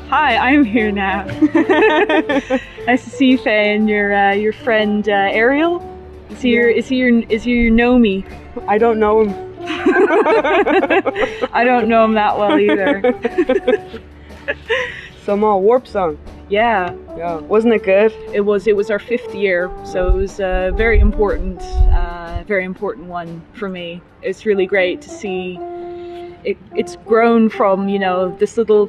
Hi, I'm here now. Nice to see you, Faye, and your friend Ariel. Is he your Nomi? I don't know him. I don't know him that well either. Some Warp Song. Yeah. Wasn't it good? It was our 5th year, so it was a very important one for me. It's really great to see. It's grown from, you know, this little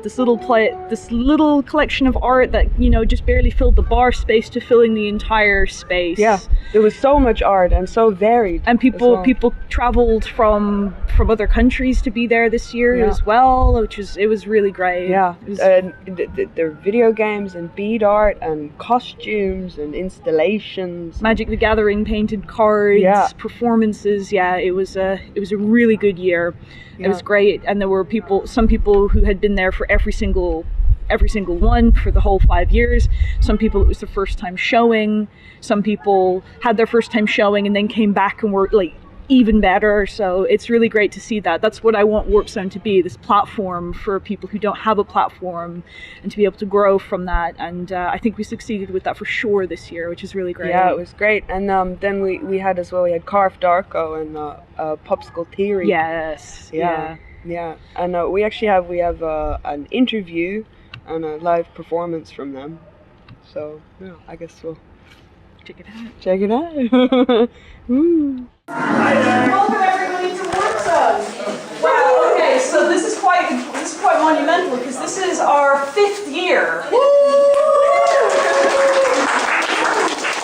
collection of art that, you know, just barely filled the bar space to filling the entire space. Yeah, there was so much art and so varied. And people traveled from other countries to be there this year as well, it was really great. Yeah, there were video games and bead art and costumes and installations. Magic the Gathering painted cards, performances. Yeah, it was a really good year. It was great, and there were some people who had been there for every single one for the whole 5 years. Some people it was their first time showing. Some people had their first time showing and then came back and were like even better. So it's really great to see that. That's what I want Warp Zone to be, this platform for people who don't have a platform, and to be able to grow from that. And I think we succeeded with that for sure this year, which is really great. Yeah, it was great. And then we had Carf, Darko, and Popsicle Theory. Yes. Yeah. And we have an interview and a live performance from them. So I guess we'll check it out. Check it out. Welcome everybody to Warp Zone. Wow. Okay, so this is quite monumental because this is our 5th year.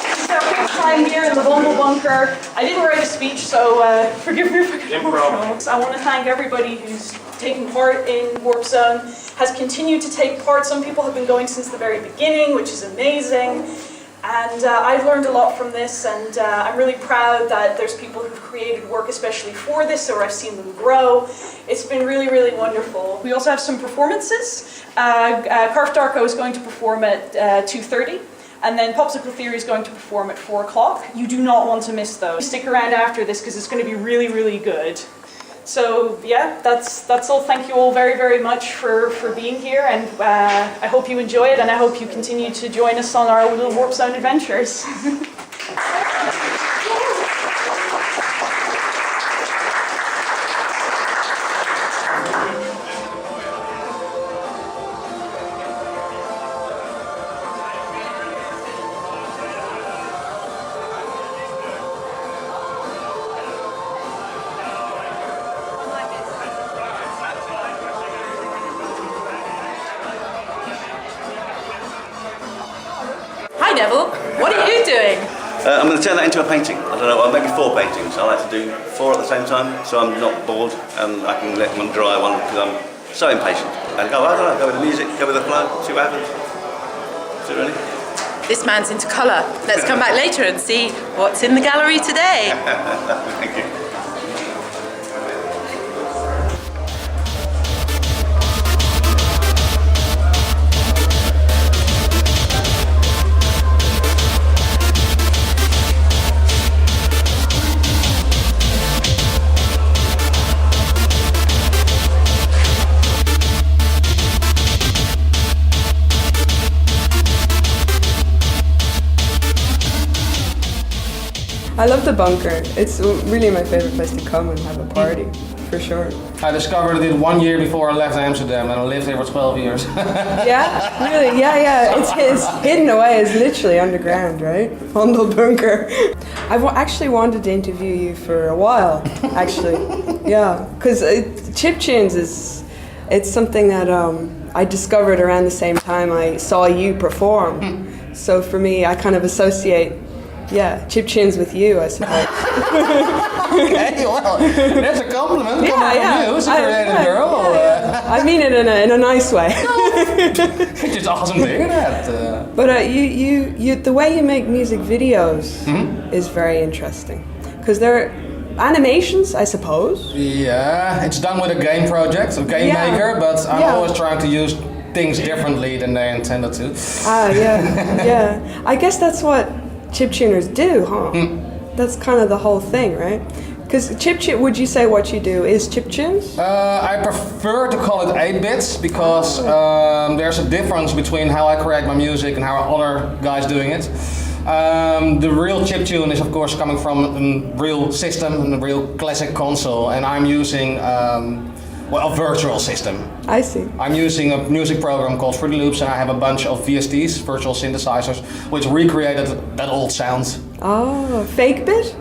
This is our 5th time here in the Bumble Bunker. I didn't write a speech, so forgive me if I get emotional. I want to thank everybody who's taken part in Warp Zone, has continued to take part. Some people have been going since the very beginning, which is amazing. And I've learned a lot from this, and I'm really proud that there's people who've created work especially for this, or I've seen them grow. It's been really, really wonderful. We also have some performances. Carf Darko is going to perform at 2:30, and then Popsicle Theory is going to perform at 4 o'clock. You do not want to miss those. Stick around after this because it's going to be really, really good. So yeah, that's all. Thank you all very, very much for being here, and I hope you enjoy it, and I hope you continue to join us on our little Warp Zone adventures. Neville, what are you doing? I'm going to turn that into a painting. I don't know, well, maybe 4 paintings. I like to do 4 at the same time, so I'm not bored and I can let one dry one because I'm so impatient. And go, I don't know, go with the music, go with the flow, see what happens. Is it really? This man's into colour. Let's come back later and see what's in the gallery today. Thank you. I love the bunker. It's really my favorite place to come and have a party, for sure. I discovered it 1 year before I left Amsterdam, and I lived here for 12 years. Yeah, really, yeah. It's hidden away. It's literally underground, right? On the bunker. I've actually wanted to interview you for a while, actually. Yeah, because chiptunes it's something that I discovered around the same time I saw you perform. So for me, I kind of associate chiptunes with you, I suppose. Okay, well, that's a compliment coming from you, who's a creative girl. Yeah. I mean it in a nice way. It's just awesome to hear that. But you, the way you make music videos is very interesting, because they're animations, I suppose. Yeah, it's done with a game project, a game maker, but I'm always trying to use things differently than they intended to. I guess that's what chiptuners do, huh? That's kind of the whole thing, right? Because chiptune, would you say what you do is chiptunes? I prefer to call it 8-bits because there's a difference between how I create my music and how other guys doing it. The real chiptune is of course coming from a real system and a real classic console, and I'm using a virtual system. I see. I'm using a music program called Fruity Loops, and I have a bunch of VSTs, virtual synthesizers, which recreated that old sound. Oh, fake bit?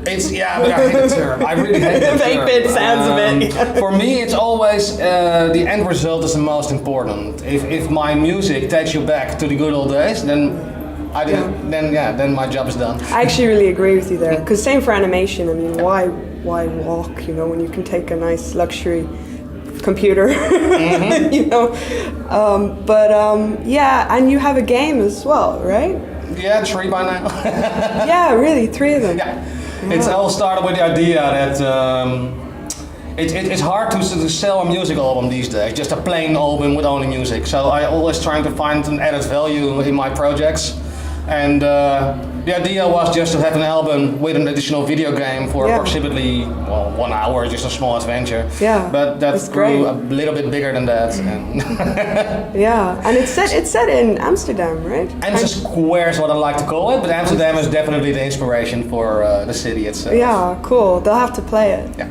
It's, yeah, but I hate the term. I really hate the term. Fake bit sounds a bit. For me, it's always the end result is the most important. If my music takes you back to the good old days, then then my job is done. I actually really agree with you there. Because same for animation. I mean, why walk? You know, when you can take a nice luxury computer. You know, yeah, and you have a game as well, right? Yeah, 3 by now. Yeah, really, 3 of them. Yeah. It's all started with the idea that it's hard to sell a music album these days, just a plain album with only music. So I always trying to find an added value in my projects. And the idea was just to have an album with an additional video game for approximately 1 hour, just a small adventure. Yeah, but that grew great. a little bit bigger than that. And yeah, and it's set in Amsterdam, right? Amsterdam Square is what I like to call it, but Amsterdam is definitely the inspiration for the city itself. Yeah, cool. They'll have to play it. Yeah.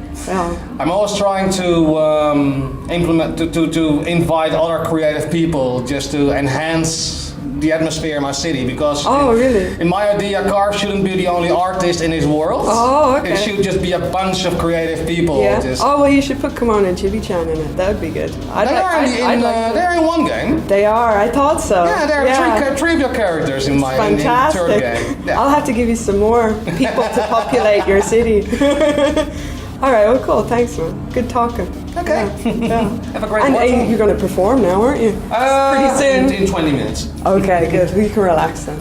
I'm always trying to to invite other creative people just to enhance the atmosphere in my city, because in my idea, Carf shouldn't be the only artist in his world. Oh, okay. It should just be a bunch of creative people. Yeah. Just Oh, well, you should put Kimon and Chibi-chan in it. That would be good. They're in one game. They are. I thought so. Yeah, there are three of your characters in my fantastic. third game. Yeah. I'll have to give you some more people to populate your city. All right, well, cool. Thanks, man. Good talking. Okay. Yeah. Have a great And one. you're going to perform now, aren't you? Pretty soon. In 20 minutes. Okay, good. We can relax then.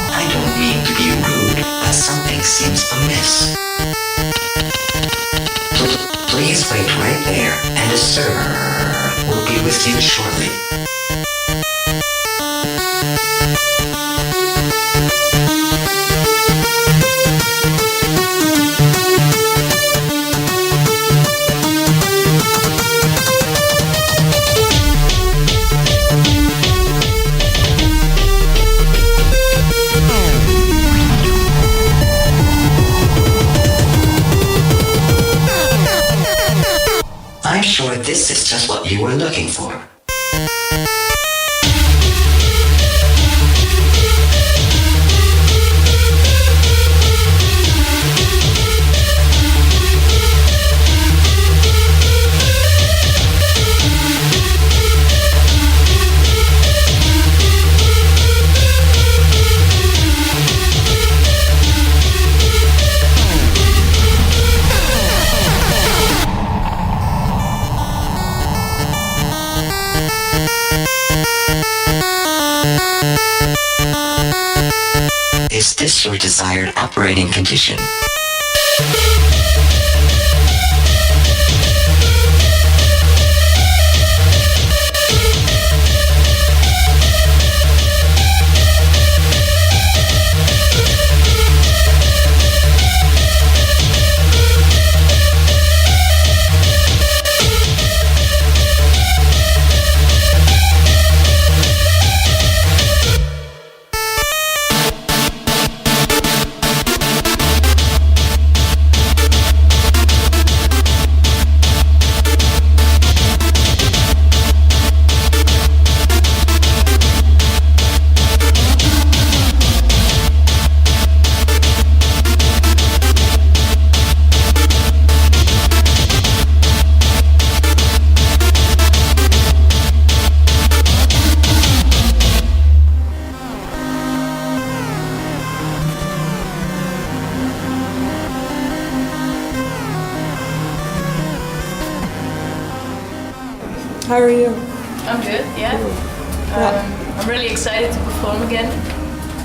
I don't mean to be rude, but something seems amiss. Please wait right there, and a server will be with you shortly. I'm sure this is just what you were looking for. Is this your desired operating condition? How are you? I'm good, yeah. I'm really excited to perform again.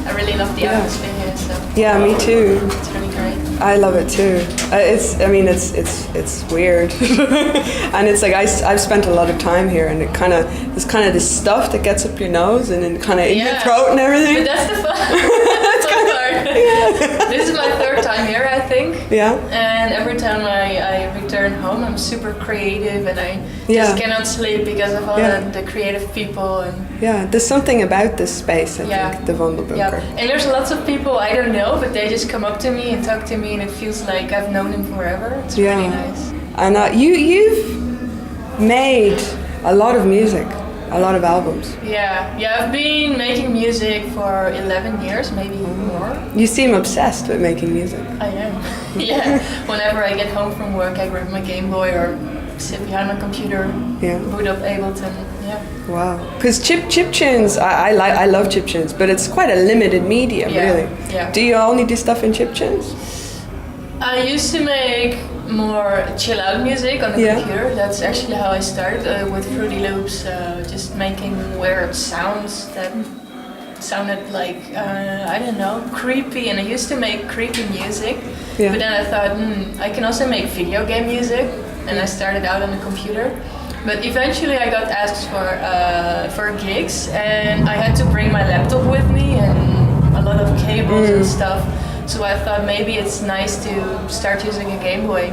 I really love the atmosphere here. So Yeah, me too. it's really great. I love it too. It's weird, and it's like I've spent a lot of time here, and there's kind of this stuff that gets up your nose and then kind of in your throat and everything. But that's the fun. fun part. This is my third time here, I think. Yeah. And every time I return home, I'm super creative, and I just cannot sleep because of all the creative people and. Yeah, there's something about this space, I think, the Wandelbunker. Yeah, and there's lots of people I don't know, but they just come up to me and talk to me, and it feels like I've known him forever. It's really nice. And you've made a lot of music, a lot of albums. Yeah, I've been making music for 11 years, maybe more. You seem obsessed with making music. I am. Yeah, whenever I get home from work, I grab my Game Boy or sit behind my computer, boot up Ableton. Yeah. Wow. Because chip tunes, I love chip tunes, but it's quite a limited medium, really. Yeah. Do you only do stuff in chip tunes? I used to make more chill out music on the computer. That's actually how I started with Fruity Loops, just making weird sounds that sounded like, I don't know, creepy. And I used to make creepy music, but then I thought, I can also make video game music. And I started out on the computer. But eventually I got asked for gigs, and I had to bring my laptop with me and a lot of cables and stuff. So I thought maybe it's nice to start using a Game Boy.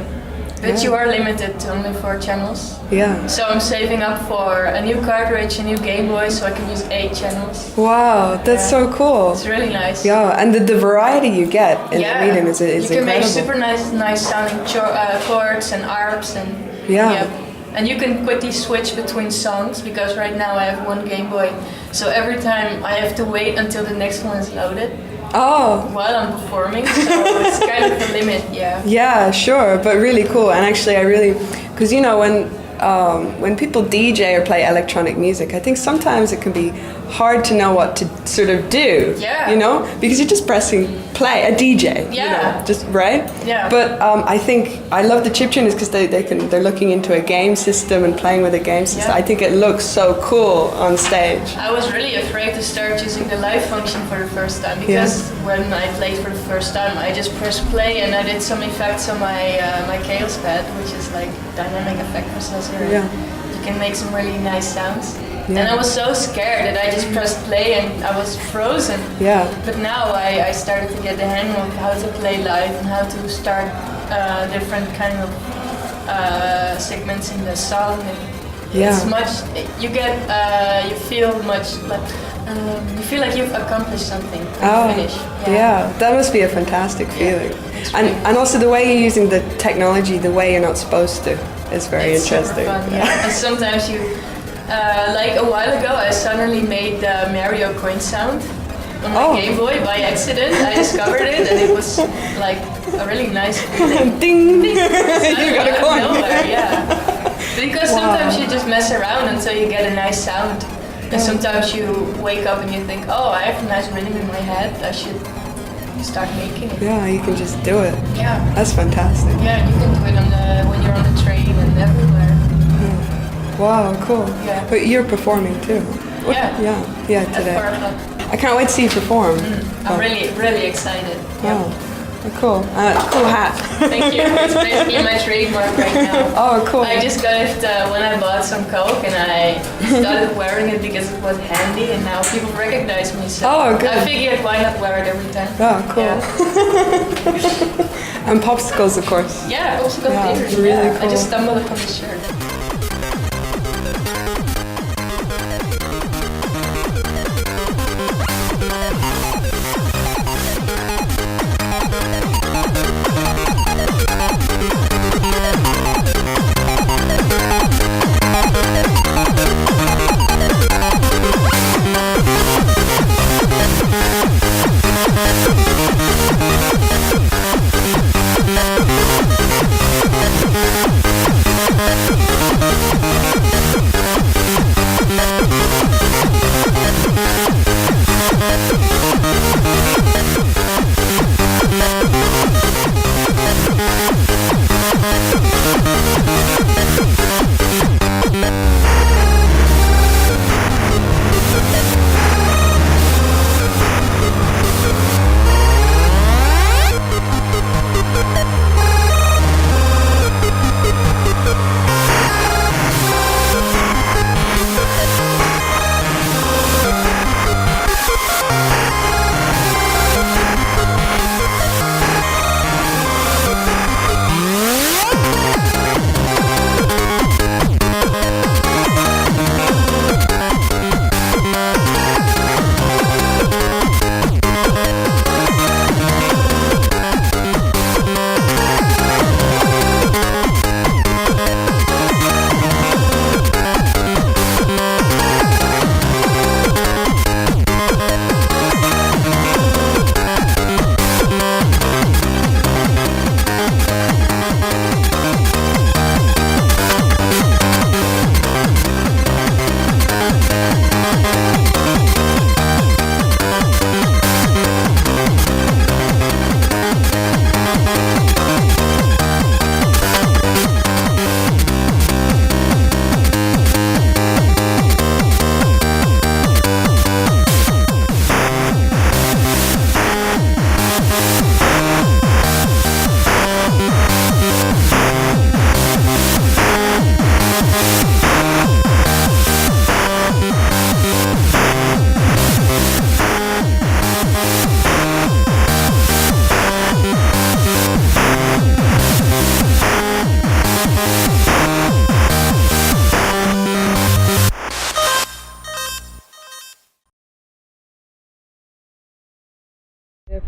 But you are limited to only 4 channels. Yeah. So I'm saving up for a new cartridge, a new Game Boy, so I can use 8 channels. Wow, that's so cool. It's really nice. Yeah, and the variety you get in the medium is you can incredible. make super nice sounding chords and harps and and you can quickly switch between songs, because right now I have 1 Game Boy, so every time I have to wait until the next one is loaded. Oh. While I'm performing, so it's kind of the limit, Yeah, sure, but really cool. And actually, because when people DJ or play electronic music, I think sometimes it can be hard to know what to sort of do. Yeah. You know, because you're just pressing play, a DJ. Yeah. You know, just right. Yeah. But I think I love the chiptuners because they're looking into a game system and playing with a game system. Yeah. I think it looks so cool on stage. I was really afraid to start using the live function for the first time, because when I played for the first time, I just pressed play and I did some effects on my Chaos pad, which is like dynamic effect processor. Yeah. You can make some really nice sounds. Yeah. And I was so scared that I just pressed play and I was frozen. Yeah. But now I started to get the hang of how to play live and how to start different kind of segments in the song. And it's much, you feel like you've accomplished something when you finish. Yeah, that must be a fantastic feeling. And also the way you're using the technology, the way you're not supposed to, is very interesting. Super fun, And sometimes you, like a while ago, I suddenly made the Mario coin sound on my Game Boy by accident. I discovered it, and it was like a really nice feeling. Ding! Ding. You got a coin. Nowhere, Because sometimes you just mess around until you get a nice sound. And sometimes you wake up and you think, oh, I have a nice rhythm in my head, I should start making it. Yeah, you can just do it. Yeah. That's fantastic. Yeah, you can do it when you're on the train and everywhere. Wow, cool. Yeah. But you're performing too. Yeah, today. I can't wait to see you perform. I'm really excited. Oh, cool. Cool hat. Thank you. It's basically my trademark right now. Oh, cool. I just got it when I bought some Coke, and I started wearing it because it was handy, and now people recognize me. So good. I figured, why not wear it every time? Oh, cool. And Popsicles, of course. Yeah, Popsicle flavors. Really cool. I just stumbled upon this shirt.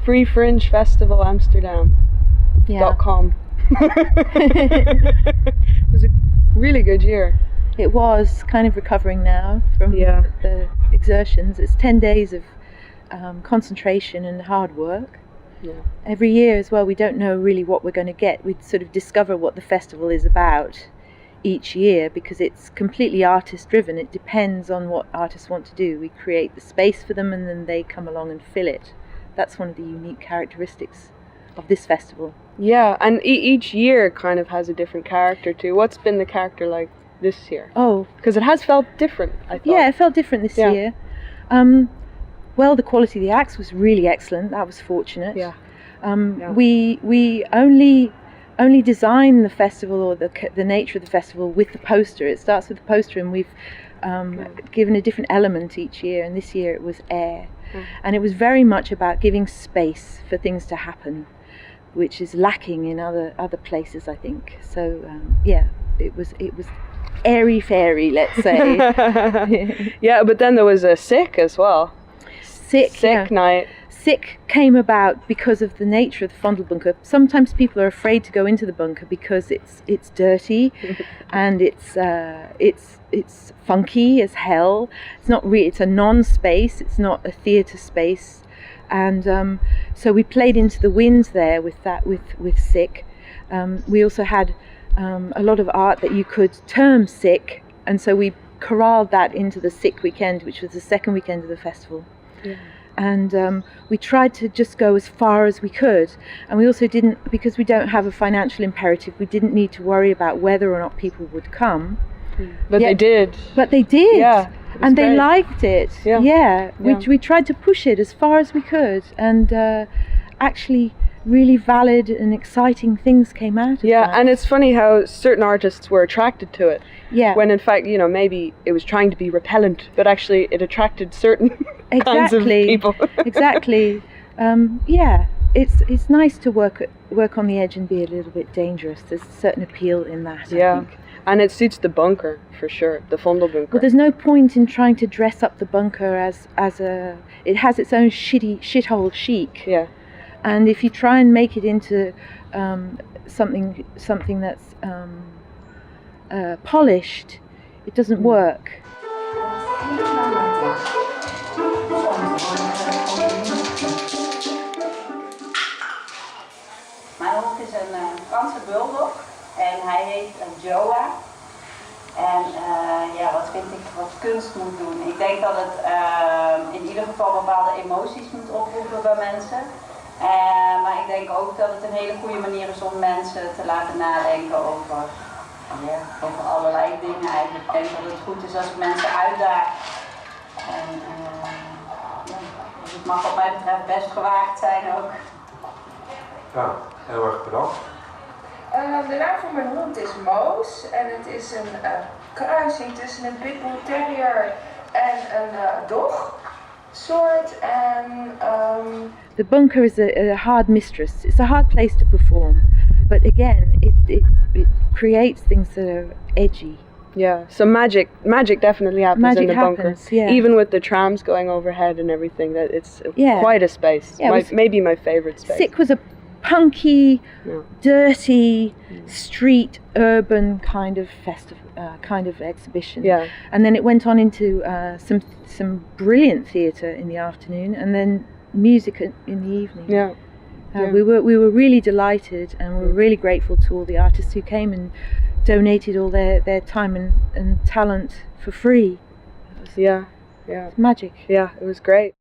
Free Fringe Festival Amsterdam. Yeah. .com. It was a really good year. It was kind of recovering now from the exertions. It's 10 days of concentration and hard work. Yeah. Every year as well, we don't know really what we're going to get. We sort of discover what the festival is about each year because it's completely artist driven. It depends on what artists want to do. We create the space for them and then they come along and fill it. That's one of the unique characteristics of this festival. Yeah, and each year kind of has a different character too. What's been the character like this year? Oh, because it has felt different, I thought. Yeah, it felt different this year. Well, the quality of the acts was really excellent. That was fortunate. Yeah. We only design the festival or the nature of the festival with the poster. It starts with the poster, and we've given a different element each year. And this year it was air, and it was very much about giving space for things to happen, which is lacking in other places, I think. So it was airy fairy, let's say. Yeah, but then there was a sick as well. Sick night. Sick came about because of the nature of the Vondelbunker. Sometimes people are afraid to go into the bunker because it's dirty and it's funky as hell. It's not really. It's a non-space. It's not a theatre space, and so we played into the wind there with that with Sick. We also had a lot of art that you could term sick, and so we corralled that into the Sick weekend, which was the second weekend of the festival. Yeah. And we tried to just go as far as we could, and we also didn't, because we don't have a financial imperative, we didn't need to worry about whether or not people would come. But they did. But they did. Yeah. And they liked it. Yeah. We tried to push it as far as we could, and actually really valid and exciting things came out of that. And it's funny how certain artists were attracted to it. Yeah. When in fact, maybe it was trying to be repellent, but actually it attracted certain kinds of people. Exactly. It's nice to work on the edge and be a little bit dangerous. There's a certain appeal in that, I think. And it suits the bunker, for sure, the Vondelbunker. But there's no point in trying to dress up the bunker as a... It has its own shithole chic. Yeah. And if you try and make it into something that's polished, it doesn't work. Mijn hond is een Franse bulldog en hij heet Joa. En wat vind ik wat kunst moet doen? Ik denk dat het in ieder geval bepaalde emoties moet oproepen bij mensen. Maar ik denk ook dat het een hele goede manier is om mensen te laten nadenken over allerlei dingen eigenlijk. Ik denk dat het goed is als ik mensen uitdaag. Dus het mag wat mij betreft best gewaagd zijn ook. Ja, heel erg bedankt. De naam van mijn hond is Moos en het is een kruising tussen een pitbull terrier en een dog soort. The bunker is a hard mistress. It's a hard place to perform, but again, it creates things that are edgy. Yeah, so magic definitely happens in the bunker. Yeah. Even with the trams going overhead and everything, that it's quite a space. Yeah, maybe my favorite space. Sick was a punky, dirty, street, urban kind of festival, kind of exhibition. Yeah. And then it went on into some brilliant theatre in the afternoon, and then music in the evening. Yeah. We were really delighted, and we were really grateful to all the artists who came and donated all their time and talent for free. Yeah. It's magic. Yeah, it was great.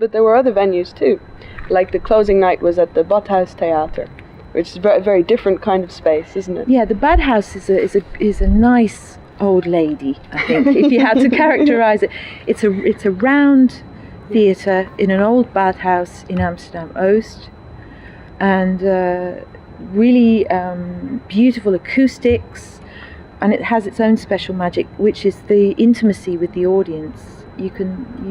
but there were other venues too. Like the closing night was at the Badhuis Theater, which is a very different kind of space, isn't it? Yeah, the Badhuis is a nice old lady, I think, if you had to characterise it. It's a round theatre in an old bathhouse in Amsterdam Oost, and really beautiful acoustics, and it has its own special magic, which is the intimacy with the audience. You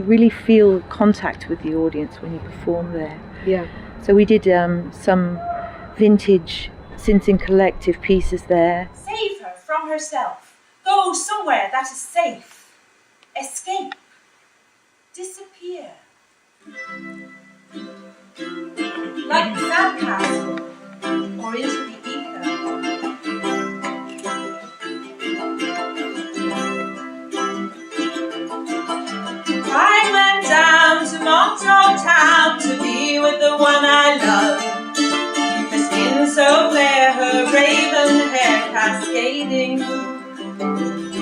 really feel contact with the audience when you perform there. Yeah. So we did some vintage Sintin Collective pieces there. Save her from herself. Go somewhere that is safe. Escape. Disappear. Like the sandcastle or into the ether. I went down to Montreux town to be with the one I love. Her skin so fair, her raven hair cascading.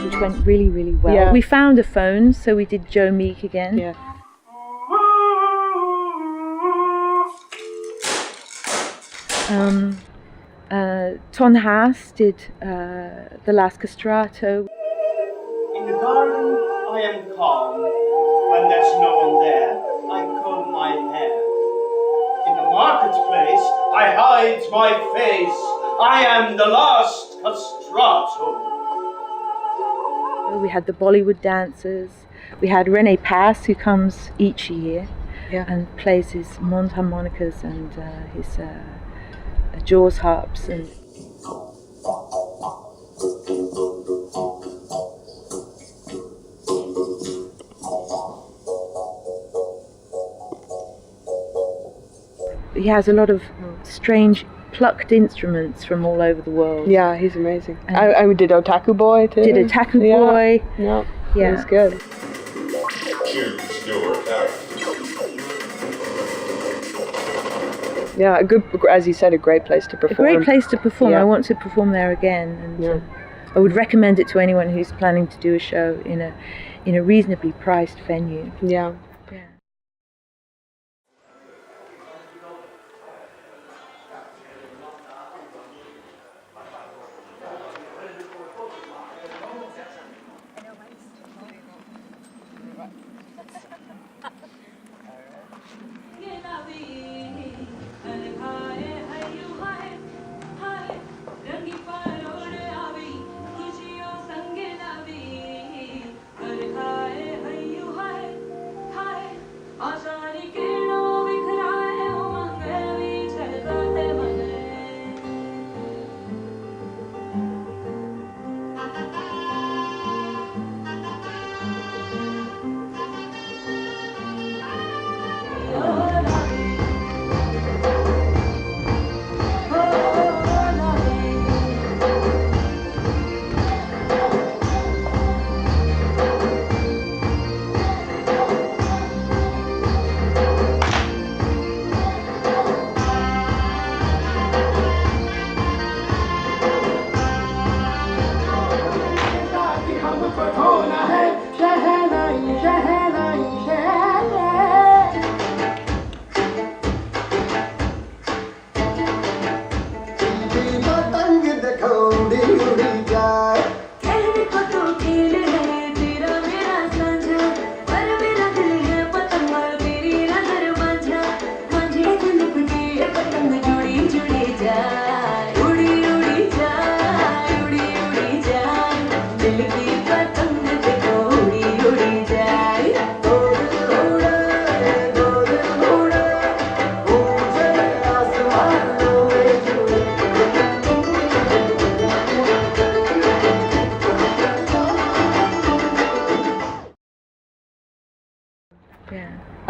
Which went really, really well. Yeah. We found a phone, so we did Joe Meek again. Yeah. Ton Haas did The Last Castrato. In the garden, I am calm. When there's no one there, I comb my hair. In the marketplace, I hide my face. I am the last castrato. We had the Bollywood dancers. We had Rene Paes, who comes each year and plays his mondharmonicas and his Jaws harps. And he has a lot of strange plucked instruments from all over the world. Yeah, he's amazing. I did Otaku Boy too. Did Otaku Boy. Yeah, yeah. It was good. Choose your character. Yeah, a good, as you said, a great place to perform. A great place to perform. Yeah. I want to perform there again, and I would recommend it to anyone who's planning to do a show in a reasonably priced venue. Yeah.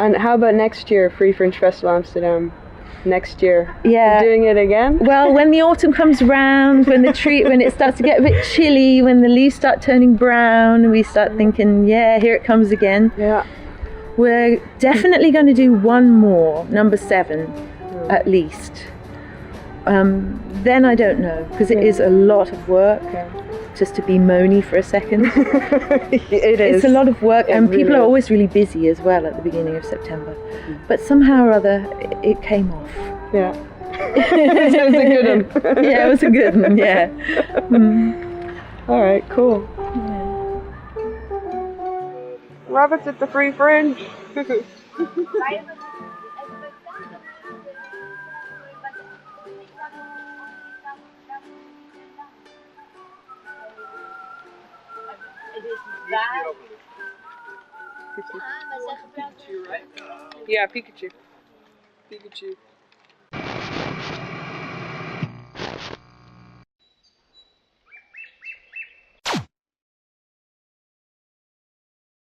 And how about next year, Free Fringe Festival Amsterdam? Next year, yeah, doing it again. Well, when the autumn comes round, when it starts to get a bit chilly, when the leaves start turning brown, we start thinking, yeah, here it comes again. Yeah, we're definitely going to do one more, number 7, at least. Then I don't know, because it is a lot of work just to be moany for a second. It is. It's a lot of work, It and people really are is. always really busy as well at the beginning of September. But somehow or other, it came off. Yeah. It was a good one. Yeah, it was a good one, yeah. All right, cool. Rabbits at the Free Fringe. Yeah, Pikachu. Pikachu.